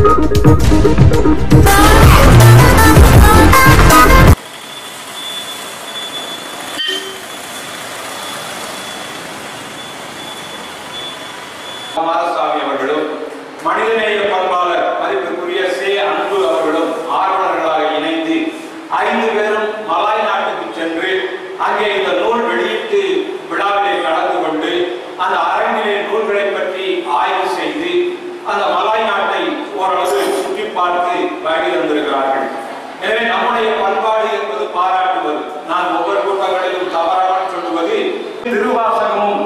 மாரசாமி அவர்களும் மனிதநேய பண்பாளர் மதிப்பிற்குரிய சே அன்பு அவர்களும் ஆர்வலர்களாக இணைந்து 5 பேரும் மலாய் நாட்டுக்கு சென்று அங்கே இந்த நூல் வெளியீட்டு விழாவிலே கலந்து கொண்டு அந்த அரங்கிலே நூல்களை பற்றி ஆய்வு செய்து அந்த மலாய் நாட்டை ஓரளவு சுற்றி பார்த்து வருகை தந்திருக்கிறார்கள். எனவே நம்முடைய பண்பாடு என்பது பாராட்டுவது. நான் ஒவ்வொரு கூட்டங்களிலும் தவறாக சொல்லுவது திருவாசகமும்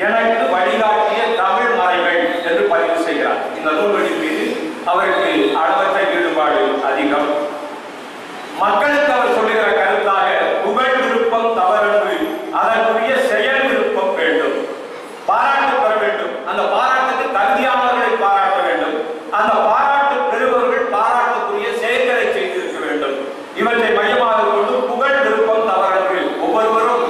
எனக்கு வழிகாட்டிய தமிழ் மறைகள் என்று பதிவு செய்கிறார். இந்த நூல்களின் மீது அவருக்கு அளவற்ற ஈடுபாடு அதிகம். மக்களுக்கு அவர் சொல்லுகிற கருத்தாக புகழ் விருப்பம் தவறன்று அதற்குரிய செயல் விருப்பம் வேண்டும், பாராட்டு பெற வேண்டும். அந்த பாராட்டுக்கு தகுதியானவர்களை பாராட்ட வேண்டும். அந்த பாராட்டு பெறுபவர்கள் பாராட்டுக்குரிய செயல்களை செய்திருக்க வேண்டும். இவற்றை மையமாக கொண்டு புகழ் விருப்பம் தவறன்று ஒவ்வொருவரும்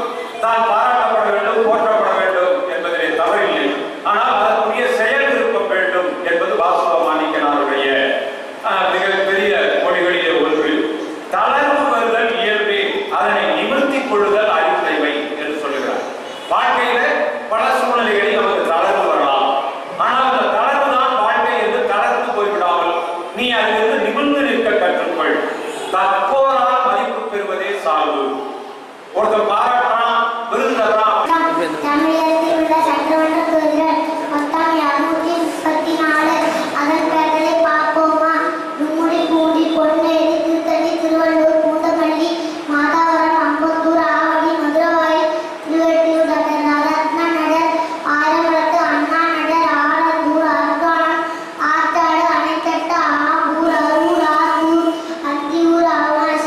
தான் பாராட்டப்பட வேண்டும், போற்றப்பட வேண்டும் என்பதிலே தவறில்லை. ஆனால் அதற்குரிய செயல் விருப்பம் வேண்டும் என்பது வாசுவ மாணிக்கனாருடைய மிகப்பெரிய மொழிகளிலே ஒன்று. தளர்வு வருதல் இயல்பே, அதனை நிமிர்த்திக் கொள்ளுதல் அறிவுடைமை என்று சொல்லுகிறார். வாழ்க்கையில பல சூழ்நிலைகளில் நமக்கு தளர்வு வரலாம். ஆனால் அந்த தளர்வு தான் வாழ்க்கை என்று தளர்ந்து போய்விடாமல் நீ அதிலிருந்து நிமிர்ந்து நிற்க கற்றுக்கொள். தற்போரால் மதிப்பு பெறுவதே சால்வு. ஒருத்தர் பாராட்டான், விருது தர்றான். தமிழகத்தில் உள்ள சட்டமன்ற தொகுதிகள் மொத்தம் 234. அதன் பெயர்களை பார்ப்போமா? நும்முடி, பூண்டி, பொன்னேரி, திருத்தணி, திருவள்ளூர், பூந்தமல்லி, மாதாவரம், அம்பத்தூர், ஆவடி, மதுரவாயல், திருவெட்டியூர், ரத்ன நகர், ஆயிரமலத்து, அண்ணா நகர், ஆலந்தூர், அருகானம், ஆற்காடு, அணைக்கட்டு, ஆம்பூர், அரூர், ஆத்தூர், அத்தியூர், அவனாசி,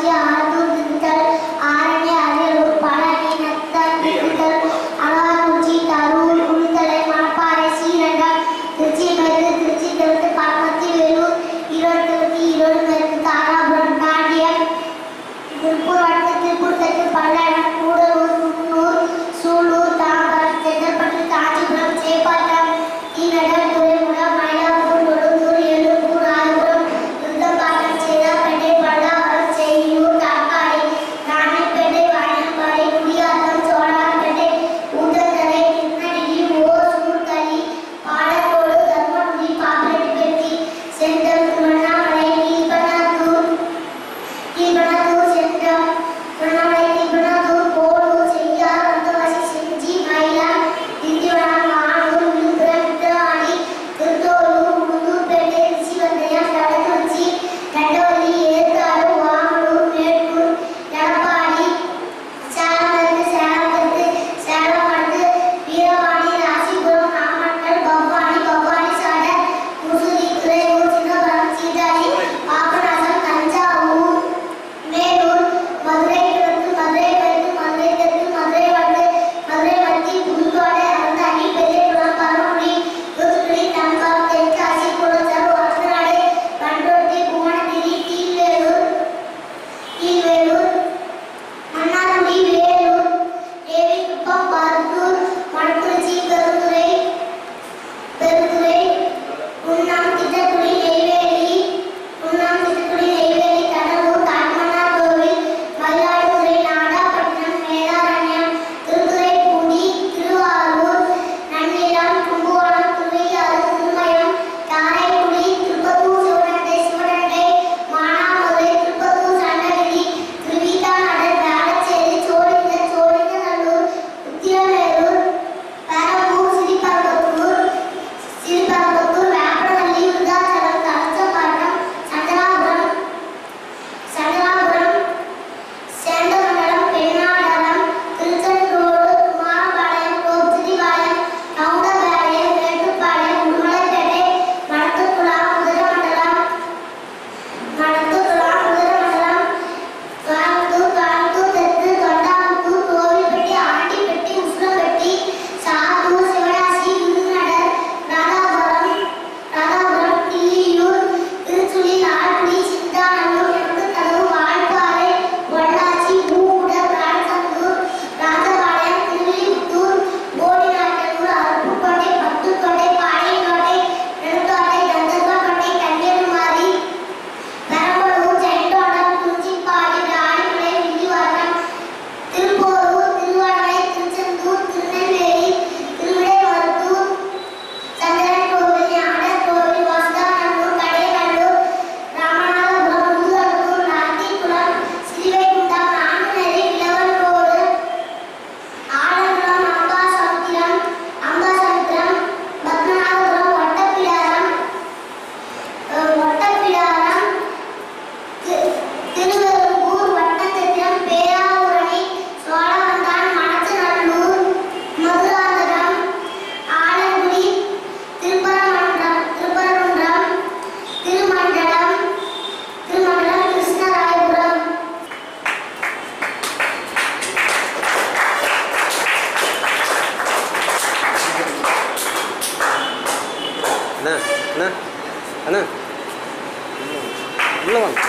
உள்ள வாங்க.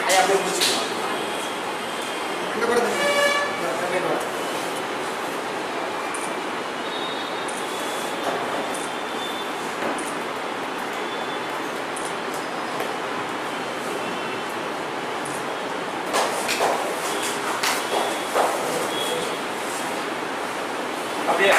ஐயா அப்படியே முடிச்சுக்கலாம். இந்த படத்தை அப்படியே